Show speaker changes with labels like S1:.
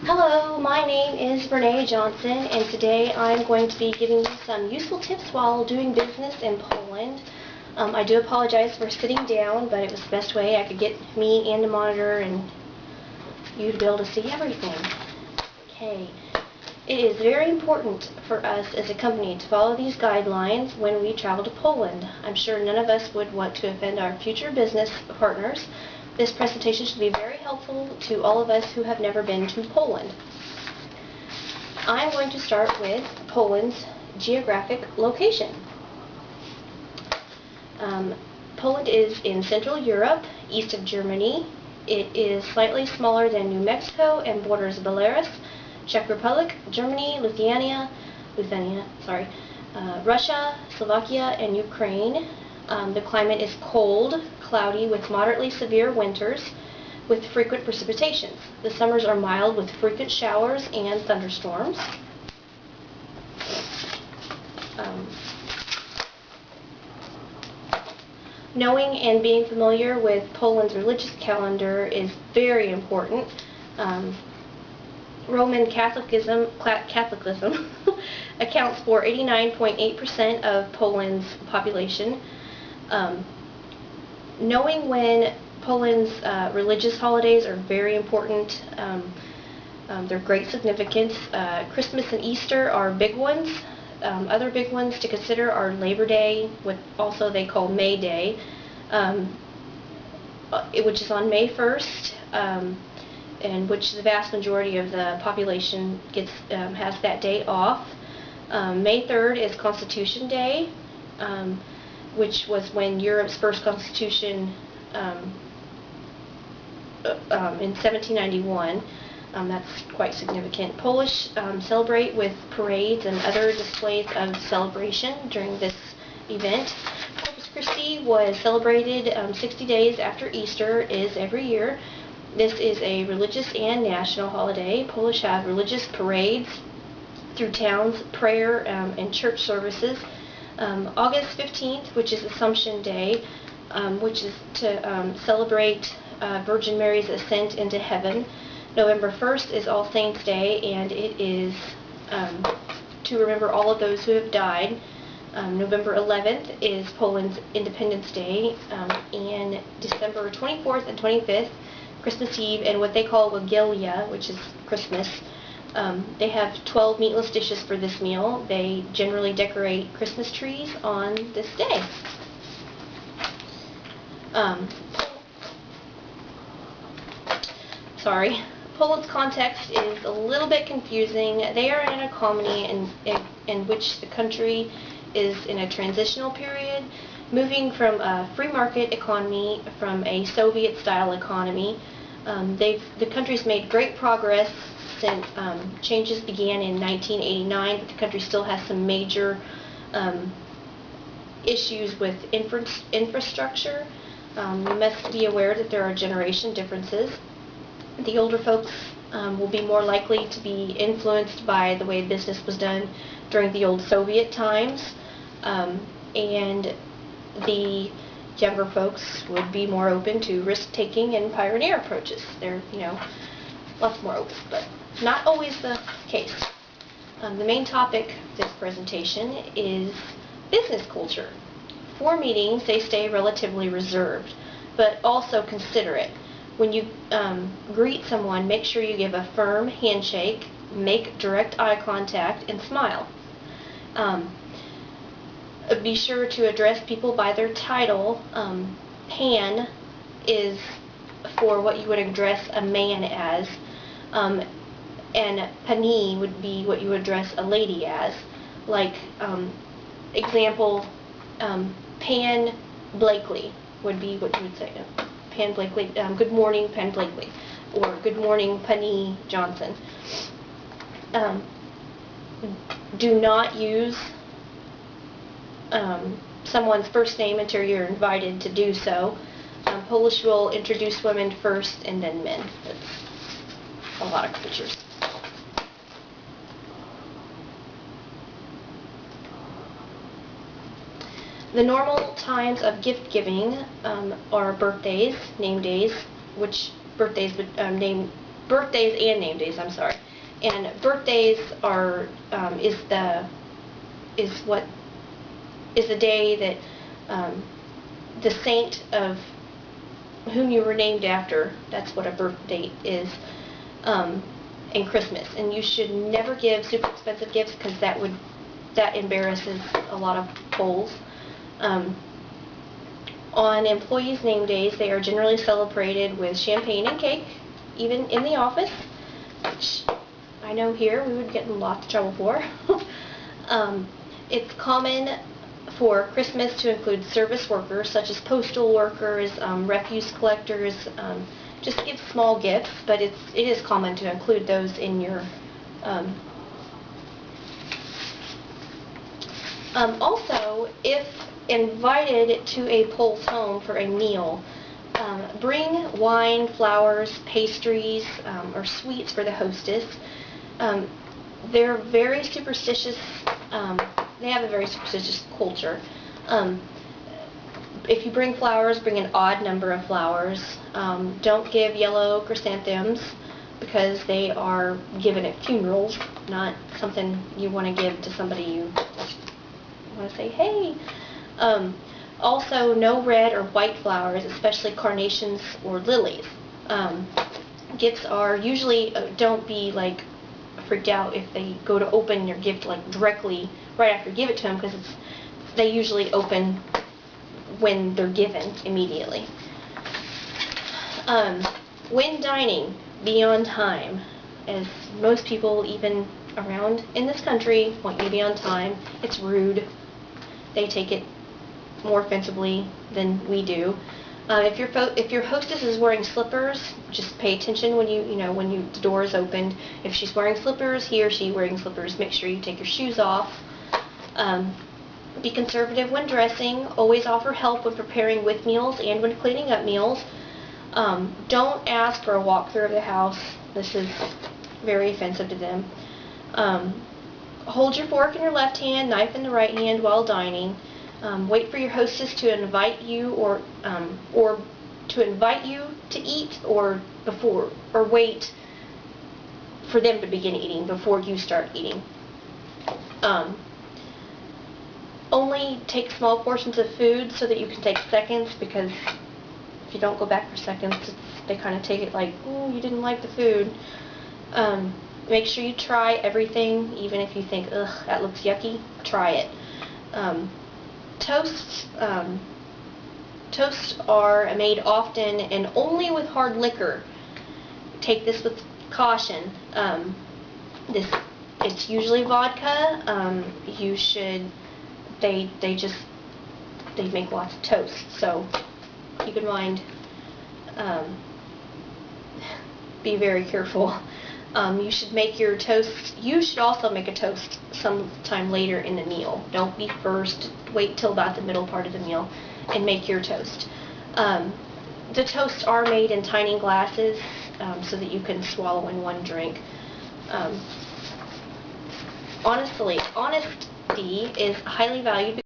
S1: Hello, my name is Renee Johnson, and today I'm going to be giving you some useful tips while doing business in Poland. I do apologize for sitting down, but it was the best way I could get me and the monitor and you to be able to see everything. Okay. It is very important for us as a company to follow these guidelines when we travel to Poland. I'm sure none of us would want to offend our future business partners. This presentation should be very helpful to all of us who have never been to Poland. I'm going to start with Poland's geographic location. Poland is in Central Europe, east of Germany. It is slightly smaller than New Mexico and borders Belarus, Czech Republic, Germany, Russia, Slovakia, and Ukraine. The climate is cold, cloudy, with moderately severe winters with frequent precipitations. The summers are mild with frequent showers and thunderstorms. Knowing and being familiar with Poland's religious calendar is very important. Roman Catholicism accounts for 89.8% of Poland's population. Knowing when Poland's religious holidays are very important. They're great significance. Christmas and Easter are big ones. Other big ones to consider are Labor Day, what also they call May Day, which is on May 1st. And which the vast majority of the population has that day off. May 3rd is Constitution Day, which was when Europe's first constitution in 1791. That's quite significant. Polish celebrate with parades and other displays of celebration during this event. Corpus Christi was celebrated 60 days after Easter is every year. This is a religious and national holiday. Polish have religious parades through towns, prayer, and church services. August 15th, which is Assumption Day, which is to celebrate Virgin Mary's ascent into heaven. November 1st is All Saints Day, and it is to remember all of those who have died. November 11th is Poland's Independence Day, and December 24th and 25th, Christmas Eve, and what they call Wigilia, which is Christmas. They have 12 meatless dishes for this meal. They generally decorate Christmas trees on this day. Poland's context is a little bit confusing. They are in an economy in which the country is in a transitional period, moving from a free market economy from a Soviet-style economy. The country's made great progress since changes began in 1989, but the country still has some major issues with infrastructure. You must be aware that there are generation differences. The older folks will be more likely to be influenced by the way business was done during the old Soviet times, and the younger folks would be more open to risk-taking and pioneer approaches. They're, lots more open, but not always the case. The main topic of this presentation is business culture. For meetings, they stay relatively reserved, but also considerate. When you greet someone, make sure you give a firm handshake, make direct eye contact, and smile. Be sure to address people by their title. Pan is for what you would address a man as, and pani would be what you would address a lady as. Like, example, Pan Blakely would be what you would say. Pan Blakely, good morning, Pan Blakely, or good morning, Pani Johnson. Do not use someone's first name until you're invited to do so. Polish will introduce women first and then men. That's a lot of cultures. The normal times of gift giving are birthdays, name days, which birthdays would birthdays and name days. I'm sorry. And birthdays are is the day that the saint of whom you were named after. That's what a birth date is. And Christmas. And you should never give super expensive gifts because that embarrasses a lot of Poles. On employees' name days, they are generally celebrated with champagne and cake, even in the office, which I know here we would get in lots of trouble for. It's common for Christmas to include service workers, such as postal workers, refuse collectors. Just give small gifts, but it is common to include those in your. Also, if invited to a Pole's home for a meal, bring wine, flowers, pastries, or sweets for the hostess. They're very superstitious. They have a very superstitious culture. If you bring flowers, bring an odd number of flowers. Don't give yellow chrysanthemums because they are given at funerals, not something you want to give to somebody you want to say, hey. Also, no red or white flowers, especially carnations or lilies. Gifts are usually, don't be like freaked out if they go to open your gift like directly right after you give it to them, because they usually open when they're given immediately. When dining, be on time, as most people, even around in this country, want you to be on time. It's rude. They take it more offensively than we do. If your hostess is wearing slippers, just pay attention when the door is opened. If she's wearing slippers, he or she wearing slippers, make sure you take your shoes off. Be conservative when dressing. Always offer help when preparing with meals and when cleaning up meals. Don't ask for a walkthrough of the house. This is very offensive to them. Hold your fork in your left hand, knife in the right hand while dining. Wait for your hostess to invite you or to invite you to eat, or wait for them to begin eating before you start eating. Only take small portions of food so that you can take seconds, because if you don't go back for seconds, they kind of take it like, oh, you didn't like the food. Make sure you try everything, even if you think, ugh, that looks yucky, try it. Toasts are made often and only with hard liquor. Take this with caution. It's usually vodka. They make lots of toast, so keep in mind, be very careful. You should make your toast. You should also make a toast sometime later in the meal. Don't be first. Wait till about the middle part of the meal and make your toast. The toasts are made in tiny glasses so that you can swallow in one drink. Honesty is highly valued